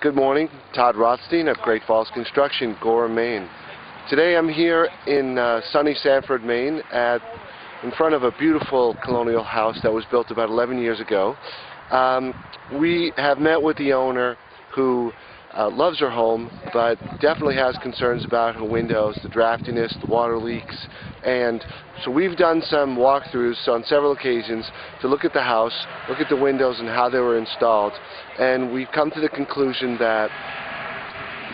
Good morning, Todd Rothstein of Great Falls Construction, Gorham, Maine. Today I'm here in sunny Sanford, Maine in front of a beautiful colonial house that was built about 11 years ago. We have met with the owner who loves her home, but definitely has concerns about her windows, the draftiness, the water leaks, and so we've done some walkthroughs on several occasions to look at the house, look at the windows and how they were installed, and we've come to the conclusion that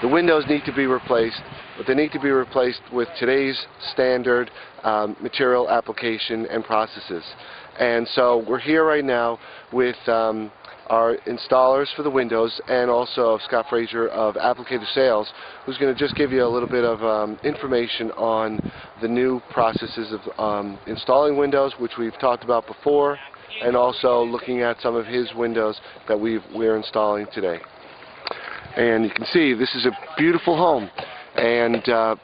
the windows need to be replaced, but they need to be replaced with today's standard material application and processes. And so we're here right now with our installers for the windows, and also Scott Frazier of Applicator Sales, who's going to just give you a little bit of information on the new processes of installing windows, which we've talked about before, and also looking at some of his windows that we're installing today. And you can see this is a beautiful home, and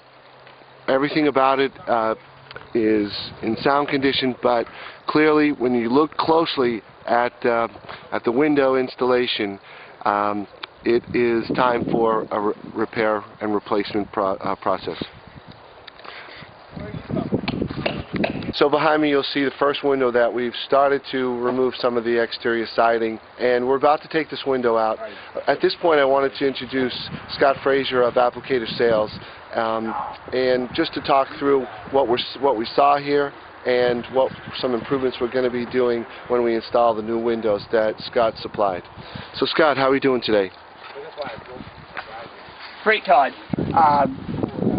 everything about it is in sound condition, but clearly when you look closely at the window installation, it is time for a repair and replacement process. So behind me you'll see the first window that we've started to remove some of the exterior siding, and we're about to take this window out. At this point I wanted to introduce Scott Frazier of Applicator Sales, and just to talk through what we saw here and what some improvements we're going to be doing when we install the new windows that Scott supplied. So Scott, how are we doing today? Great, Todd.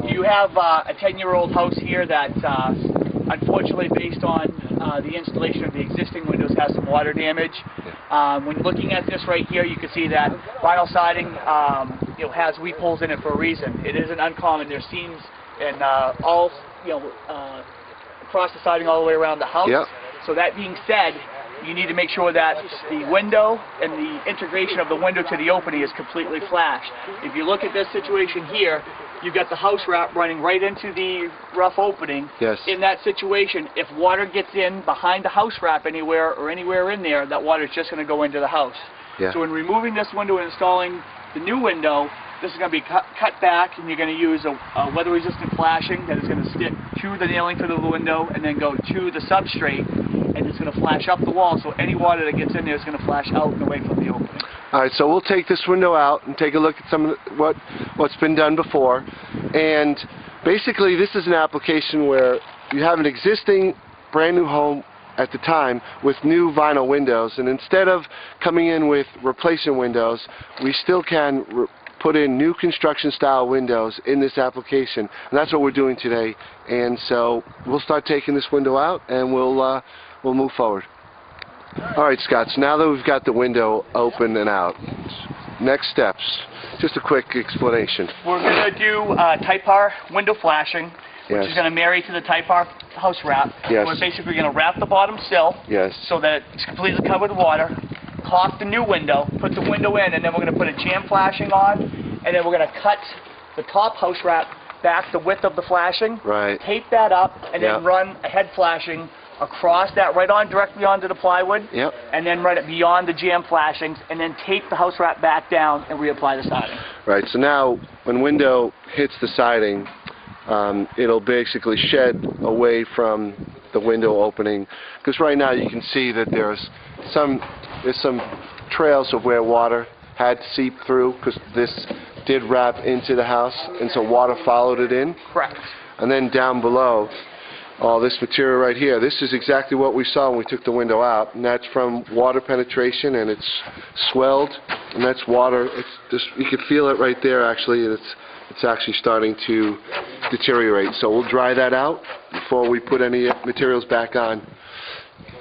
You have a 10-year-old house here that unfortunately, based on the installation of the existing windows, has some water damage. When looking at this right here, you can see that vinyl siding has weep holes in it for a reason. It isn't uncommon. There's seams and all across the siding all the way around the house. Yep. So that being said, you need to make sure that the window and the integration of the window to the opening is completely flashed. If you look at this situation here, you've got the house wrap running right into the rough opening. Yes. In that situation, if water gets in behind the house wrap anywhere or anywhere in there, that water is just going to go into the house. Yeah. So in removing this window and installing the new window, this is going to be cut back, and you're going to use a weather-resistant flashing that is going to stick to the nailing for the window and then go to the substrate, and it's going to flash up the wall, so any water that gets in there is going to flash out and away from the opening. All right, so we'll take this window out and take a look at some of what's been done before. And basically this is an application where you have an existing brand new home at the time with new vinyl windows, and instead of coming in with replacement windows, we still can put in new construction style windows in this application, and that's what we're doing today. And so we'll start taking this window out and we'll move forward. Alright, Scott, so now that we've got the window open and out, next steps, just a quick explanation. We're going to do Type R window flashing, which is going to marry to the Type R house wrap. Yes. We're basically going to wrap the bottom sill so that it's completely covered with water, caulk the new window, put the window in, and then we're going to put a jam flashing on, and then we're going to cut the top house wrap back the width of the flashing, tape that up, and then run a head flashing across that directly onto the plywood, and then run it beyond the jam flashings, and then tape the house wrap back down and reapply the siding. Right, so now when window hits the siding, it'll basically shed away from the window opening, because right now you can see that there's some trails of where water had seeped through, because this did wrap into the house, and so water followed it in. Correct. And then down below, all this material right here, this is exactly what we saw when we took the window out, and that's from water penetration, and it's swelled, and that's water. It's just, you can feel it right there actually, and it's actually starting to deteriorate. So we'll dry that out before we put any materials back on.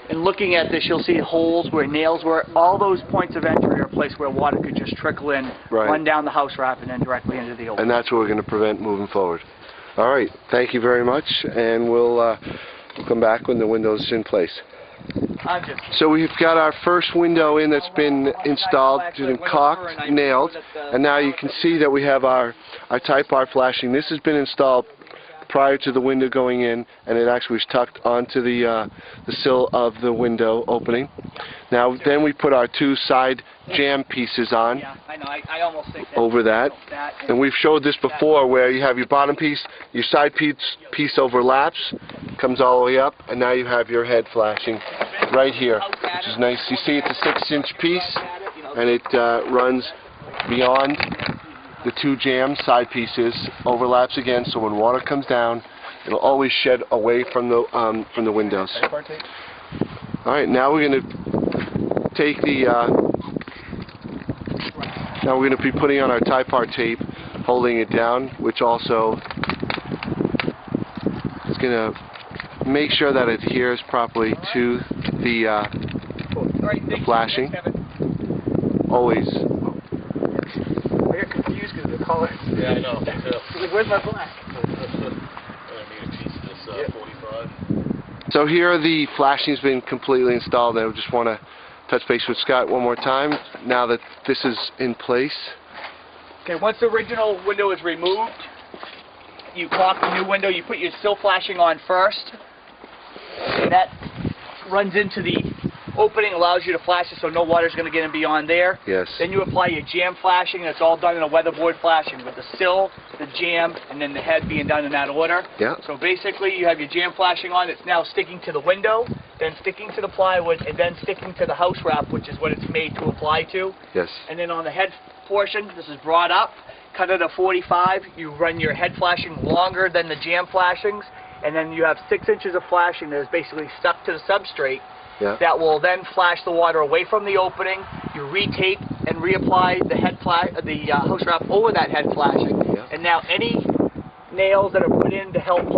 And looking at this, you'll see holes where nails were. All those points of entry are a place where water could just trickle in, run down the house wrap, and then directly into the opening. And that's what we're going to prevent moving forward. All right, thank you very much, and we'll come back when the window's in place. So we've got our first window in that's been installed, caulked, nailed, and now you can see that we have our Type R flashing. This has been installed prior to the window going in, and it actually was tucked onto the sill of the window opening. Now then we put our 2 side jam pieces on. Yeah, I know. I almost think that over that. And we've showed this before where you have your bottom piece, your side piece overlaps, comes all the way up, and now you have your head flashing right here, which is nice. You see it's a 6-inch piece, and it runs beyond the 2 jam side pieces, overlaps again, so when water comes down, it'll always shed away from the windows. All right, now we're going to take the now we're going to be putting on our tie-part tape, holding it down, which also is going to make sure that it adheres properly to the flashing. Always. I get confused because of the color. Yeah, I know. Like, where's my black? I need a piece of this 45. So here the flashing's been completely installed, and I just want to touch base with Scott one more time now that this is in place. Okay, once the original window is removed, you caulk the new window, you put your sill flashing on first, and that runs into the opening, allows you to flash it so no water is going to get in beyond there. Yes. Then you apply your jam flashing, and it's all done in a weatherboard flashing with the sill, the jam, and then the head being done in that order. Yeah. So basically you have your jam flashing on, it's now sticking to the window, then sticking to the plywood, and then sticking to the house wrap, which is what it's made to apply to. Yes. And then on the head portion, this is brought up, cut it at 45, you run your head flashing longer than the jam flashings, and then you have 6 inches of flashing that is basically stuck to the substrate. Yeah. That will then flash the water away from the opening. You retape and reapply the house wrap over that head flashing, Yeah. and now any nails that are put in to help